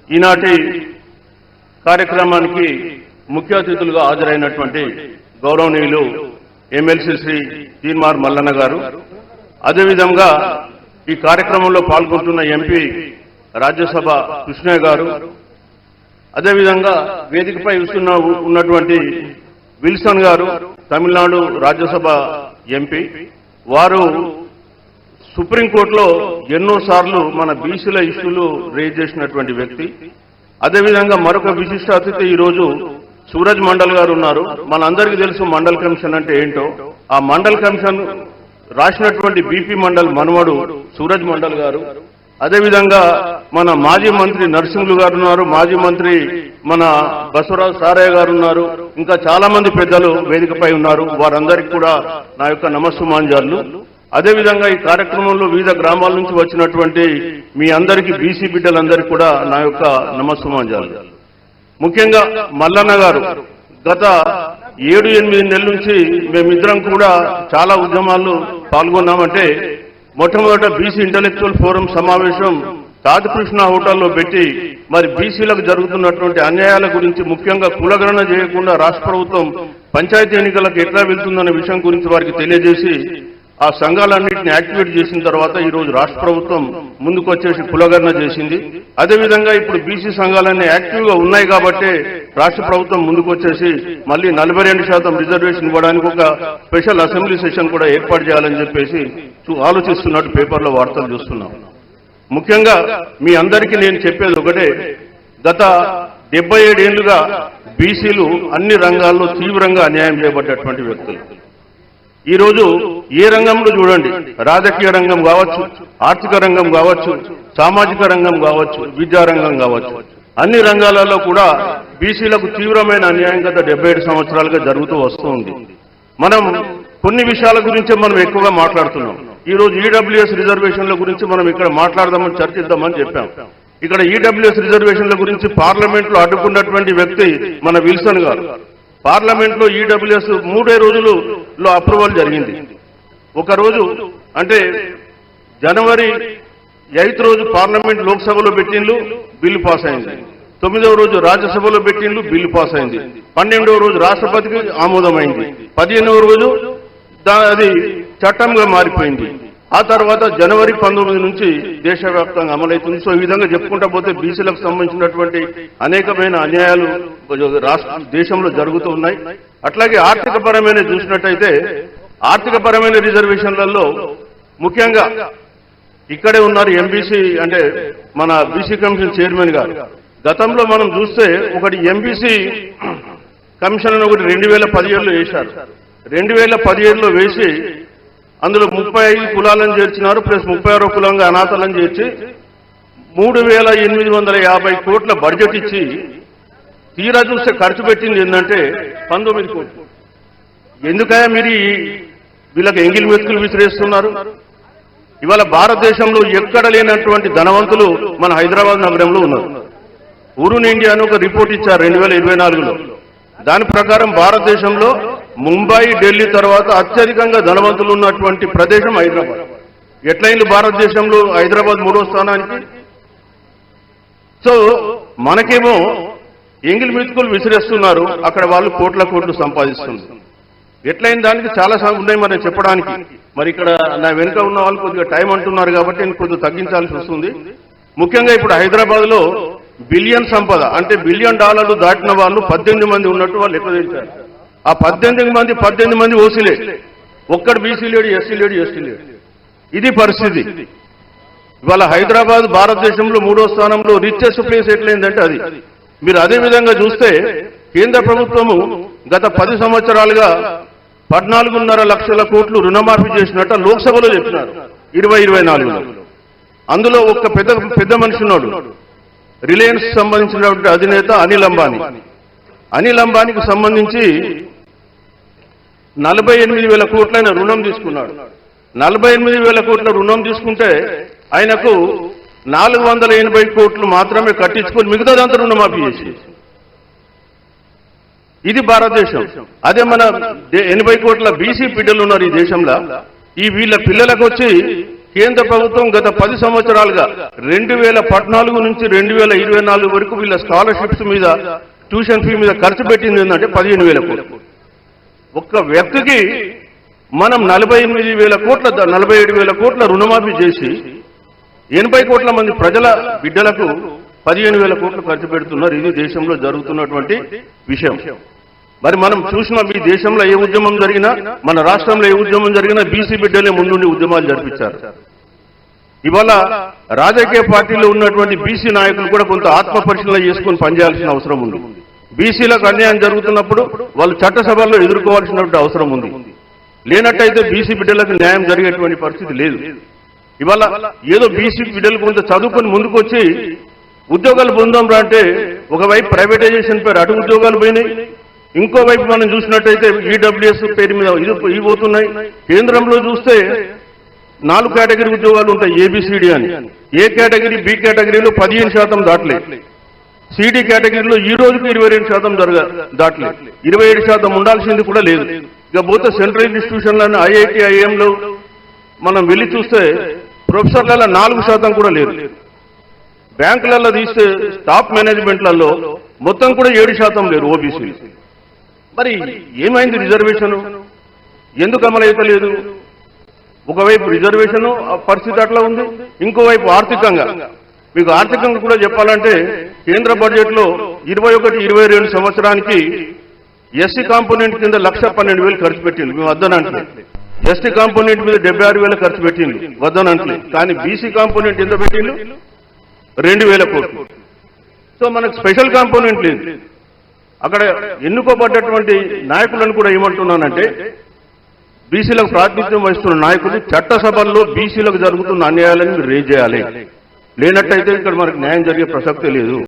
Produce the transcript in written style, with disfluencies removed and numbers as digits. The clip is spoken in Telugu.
ఈనాటి కార్యక్రమానికి ముఖ్య అతిథులుగా హాజరైనటువంటి గౌరవనీయులు ఎమ్మెల్సీ శ్రీ తీన్మార్ మల్లన్న గారు, అదేవిధంగా ఈ కార్యక్రమంలో పాల్గొంటున్న ఎంపీ రాజ్యసభ కృష్ణయ్య గారు, అదేవిధంగా వేదికపై ఉన్నటువంటి విల్సన్ గారు, తమిళనాడు రాజ్యసభ ఎంపీ. వారు సుప్రీంకోర్టులో ఎన్నోసార్లు మన బీసీల ఇష్యూలు రేజ్ చేసినటువంటి వ్యక్తి. అదేవిధంగా మరొక విశిష్ట అతిథి ఈరోజు సూరజ్ మండల్ గారు ఉన్నారు. మనందరికీ తెలుసు మండల్ కమిషన్ అంటే ఏంటో. ఆ మండల్ కమిషన్ రాసినటువంటి బీపీ మండల్ మనవడు సూరజ్ మండల్ గారు. అదేవిధంగా మన మాజీ మంత్రి నరసింహులు గారు ఉన్నారు, మాజీ మంత్రి మన బసవరాజు సారయ్య గారు ఉన్నారు, ఇంకా చాలా మంది పెద్దలు వేదికపై ఉన్నారు. వారందరికీ కూడా నా యొక్క నమస్సుమాంజాలు. అదేవిధంగా ఈ కార్యక్రమంలో వివిధ గ్రామాల నుంచి వచ్చినటువంటి మీ అందరికీ, బీసీ బిడ్డలందరికీ కూడా నా యొక్క నమస్సుమాంజాలు. ముఖ్యంగా మల్లన్న గారు గత 7-8 నెలల నుంచి మేమిద్దరం కూడా చాలా ఉద్యమాల్లో పాల్గొన్నామంటే, మొట్టమొదట బీసీ ఇంటలెక్చువల్ ఫోరం సమావేశం తాజకృష్ణ హోటల్లో పెట్టి మరి బీసీలకు జరుగుతున్నటువంటి అన్యాయాల గురించి, ముఖ్యంగా కులగణన చేయకుండా రాష్ట్ర ప్రభుత్వం పంచాయతీ ఎన్నికలకు ఎట్లా వెళ్తుందనే విషయం గురించి వారికి తెలియజేసి ఆ సంఘాలన్నింటినీ యాక్టివేట్ చేసిన తర్వాత ఈరోజు రాష్ట్ర ప్రభుత్వం ముందుకు వచ్చేసి కులగణన చేసింది. అదేవిధంగా ఇప్పుడు బీసీ సంఘాలన్నీ యాక్టివ్గా ఉన్నాయి కాబట్టి రాష్ట్ర ప్రభుత్వం ముందుకు వచ్చేసి మళ్ళీ 42% రిజర్వేషన్ ఇవ్వడానికి ఒక స్పెషల్ అసెంబ్లీ సెషన్ కూడా ఏర్పాటు చేయాలని చెప్పేసి ఆలోచిస్తున్నట్టు పేపర్లో వార్తలు చూస్తున్నాం. ముఖ్యంగా మీ అందరికీ నేను చెప్పేది ఒకటే, గత 77 ఏళ్లుగా బీసీలు అన్ని రంగాల్లో తీవ్రంగా అన్యాయం చేయబడ్డటువంటి వ్యక్తులు. ఈరోజు ఏ రంగంలో చూడండి, రాజకీయ రంగం కావచ్చు, ఆర్థిక రంగం కావచ్చు, సామాజిక రంగం కావచ్చు, విద్యారంగం కావచ్చు, అన్ని రంగాలలో కూడా బీసీలకు తీవ్రమైన అన్యాయం గత 77 సంవత్సరాలుగా జరుగుతూ వస్తుంది. మనం కొన్ని విషయాల గురించే మనం ఎక్కువగా మాట్లాడుతున్నాం. ఈరోజు ఈడబ్ల్యూఎస్ రిజర్వేషన్ల గురించి మనం ఇక్కడ మాట్లాడదామని, చర్చిద్దామని చెప్పాం. ఇక్కడ ఈడబ్ల్యూఎస్ రిజర్వేషన్ల గురించి పార్లమెంట్లో అడ్డుకున్నటువంటి వ్యక్తి మన విల్సన్ గారు. పార్లమెంట్లో ఈడబ్ల్యూఎస్ 3 రోజుల్లో అప్రూవల్ జరిగింది. ఒక రోజు అంటే జనవరి 8 రోజు పార్లమెంట్ లోక్సభలో పెట్టిండ్లు, బిల్లు పాస్ అయింది. 9వ రోజు రాజ్యసభలో పెట్టిండ్లు, బిల్లు పాస్ అయింది. 12వ రోజు రాష్ట్రపతికి ఆమోదమైంది. 15వ రోజు అది చట్టంగా మారిపోయింది. ఆ తర్వాత జనవరి 19 నుంచి దేశవ్యాప్తంగా అమలవుతుంది. సో ఈ విధంగా చెప్పుకుంటా పోతే బీసీలకు సంబంధించినటువంటి అనేకమైన అన్యాయాలు దేశంలో జరుగుతూ ఉన్నాయి. అట్లాగే ఆర్థికపరమైన చూసినట్టయితే, ఆర్థికపరమైన రిజర్వేషన్లలో ముఖ్యంగా ఇక్కడే ఉన్నారు ఎంబీసీ, అంటే మన బీసీ కమిషన్ చైర్మన్ గారు. గతంలో మనం చూస్తే ఒకటి ఎంబీసీ కమిషన్ అని ఒకటి 2017లో వేశారు. 2017లో వేసి అందులో 35 కులాలను చేర్చినారు, ప్లస్ 36వ కులంగా అనాథలను చేర్చి 3,850 కోట్ల బడ్జెట్ ఇచ్చి తీరా చూస్తే ఖర్చు పెట్టింది ఏంటంటే 19 కోట్లు. ఎందుకయ్యా మీరు వీళ్ళకి ఎంగిల్ మెతుకులు విసిరేస్తున్నారు? ఇవాళ భారతదేశంలో ఎక్కడ లేనటువంటి ధనవంతులు మన హైదరాబాద్ నగరంలో ఉన్నారు. ఉరున్ ఇండియా అని ఒక రిపోర్ట్ ఇచ్చారు 2024లో. దాని ప్రకారం భారతదేశంలో ముంబై, ఢిల్లీ తర్వాత అత్యధికంగా ధనవంతులు ఉన్నటువంటి ప్రదేశం హైదరాబాద్. ఎట్లయింది భారతదేశంలో హైదరాబాద్ 3వ స్థానానికి? సో మనకేమో ఎంగిల్ మెతుకులు విసిరేస్తున్నారు, అక్కడ వాళ్ళు కోట్లు సంపాదిస్తున్నారు. ఎట్లయిన దానికి చాలా ఉన్నాయి మరి చెప్పడానికి. మరి ఇక్కడ నా వెనుక ఉన్న వాళ్ళు కొద్దిగా టైం అంటున్నారు కాబట్టి నేను కొద్దిగా తగ్గించాల్సి వస్తుంది. ముఖ్యంగా ఇప్పుడు హైదరాబాద్లో బిలియన్ సంపద అంటే $1 బిలియన్ దాటిన వాళ్ళు 18 మంది ఉన్నట్టు వాళ్ళు లెక్క తెలిపారు. ఆ 18 మంది ఓసీలే, ఒక్కడు బీసీ లేడు, ఎస్సీ లేడు, ఎస్టీ లేడు. ఇది పరిస్థితి. ఇవాళ హైదరాబాద్ భారతదేశంలో 3వ స్థానంలో రిచెస్ట్ ప్లేస్ ఎట్లయిందంటే అది. మీరు అదే విధంగా చూస్తే కేంద్ర ప్రభుత్వము గత 10 సంవత్సరాలుగా 14.5 లక్షల కోట్లు రుణమాఫీ చేసినట్టు లోక్సభలో చెప్పినారు 2024లో. అందులో ఒక పెద్ద మనిషి ఉన్నాడు, రిలయన్స్ సంబంధించినటువంటి అధినేత అనిల్ అంబానీ. అనిల్ అంబానీకి సంబంధించి 48,000 కోట్లైన రుణం తీసుకున్నాడు. 48,000 కోట్ల రుణం తీసుకుంటే ఆయనకు 480 కోట్లు మాత్రమే కట్టించుకొని మిగతాదంతా రుణమాఫీ చేసి. ఇది భారతదేశం. అదే మన 80 కోట్ల బీసీ బిడ్డలు ఉన్నారు ఈ దేశంలో. ఈ వీళ్ళ పిల్లలకు వచ్చి కేంద్ర ప్రభుత్వం గత 10 సంవత్సరాలుగా 2014 నుంచి 2024 వరకు వీళ్ళ స్కాలర్షిప్స్ మీద ట్యూషన్ ఫీ మీద ఖర్చు పెట్టింది ఏంటంటే 15,000 కోట్లు. ఒక్క వ్యక్తికి మనం 47,000 కోట్ల రుణమాఫీ చేసి 80 కోట్ల మంది ప్రజల బిడ్డలకు 15,000 కోట్లు ఖర్చు పెడుతున్నారు. ఇది దేశంలో జరుగుతున్నటువంటి విషయం. మరి మనం చూసినాం, ఈ దేశంలో ఏ ఉద్యమం జరిగినా, మన రాష్ట్రంలో ఏ ఉద్యమం జరిగినా బీసీ బిడ్డలే ముందుండి ఉద్యమాలు జరిపించారు. ఇవాళ రాజకీయ పార్టీలో ఉన్నటువంటి బీసీ నాయకులు కూడా కొంత ఆత్మ పరిశీలన చేసుకుని పనిచేయాల్సిన అవసరం ఉంది. బీసీలకు అన్యాయం జరుగుతున్నప్పుడు వాళ్ళు చట్టసభల్లో ఎదుర్కోవాల్సినటువంటి అవసరం ఉంది. లేనట్టయితే బీసీ బిడ్డలకు న్యాయం జరిగేటువంటి పరిస్థితి లేదు. ఇవాళ ఏదో బీసీ బిడ్డలు కొంత చదువుకొని ముందుకొచ్చి ఉద్యోగాలు పొందాం రా అంటే ఒకవైపు ప్రైవేటైజేషన్ పేరు అటు ఉద్యోగాలు పోయినాయి, ఇంకోవైపు మనం చూసినట్టయితే ఈడబ్ల్యూఎస్ పేరు మీద ఇవి పోతున్నాయి. కేంద్రంలో చూస్తే 4 కేటగిరీ ఉద్యోగాలు ఉంటాయి, ఏబిసిడి అని. ఏ కేటగిరీ బి కేటగిరీలో 15% దాటలేదు. సిడి కేటగిరీలో ఈ రోజుకి 22% దాటలేదు. 27% ఉండాల్సింది కూడా లేదు. ఇక పోతే సెంట్రల్ ఇన్స్టిట్యూషన్లను ఐఐటి ఐఎంలో మనం వెళ్ళి చూస్తే ప్రొఫెసర్లలో 4% కూడా లేదు. బ్యాంకులలో తీస్తే టాప్ మేనేజ్మెంట్లలో మొత్తం కూడా 7% లేరు ఓబీసీ. మరి ఏమైంది రిజర్వేషన్? ఎందుకు అమలైతలేదు? ఒకవైపు రిజర్వేషన్ పరిస్థితి అట్లా ఉంది, ఇంకోవైపు ఆర్థికంగా మీకు ఆర్థికంగా కూడా చెప్పాలంటే కేంద్ర బడ్జెట్ లో 21-22 సంవత్సరానికి ఎస్సీ కాంపోనెంట్ కింద 1,12,000 ఖర్చు పెట్టింది. మేము వద్దనంటే ఎస్టీ కాంపోనెంట్ మీద 76,000 ఖర్చు పెట్టింది, వద్దనంటే. కానీ బీసీ కాంపోనెంట్ ఎంత పెట్టిండు? 2,000 కోట్లు. సో మనకు స్పెషల్ కాంపోనెంట్ లేదు. అక్కడ ఎన్నుకోబడ్డటువంటి నాయకులను కూడా ఏమంటున్నానంటే, బీసీలకు ప్రాతినిధ్యం వహిస్తున్న నాయకులు చట్టసభల్లో బీసీలకు జరుగుతున్న అన్యాయాలను రేజ్ చేయాలి. లేనట్టయితే ఇక్కడ మనకు న్యాయం జరిగే ప్రసక్తే లేదు.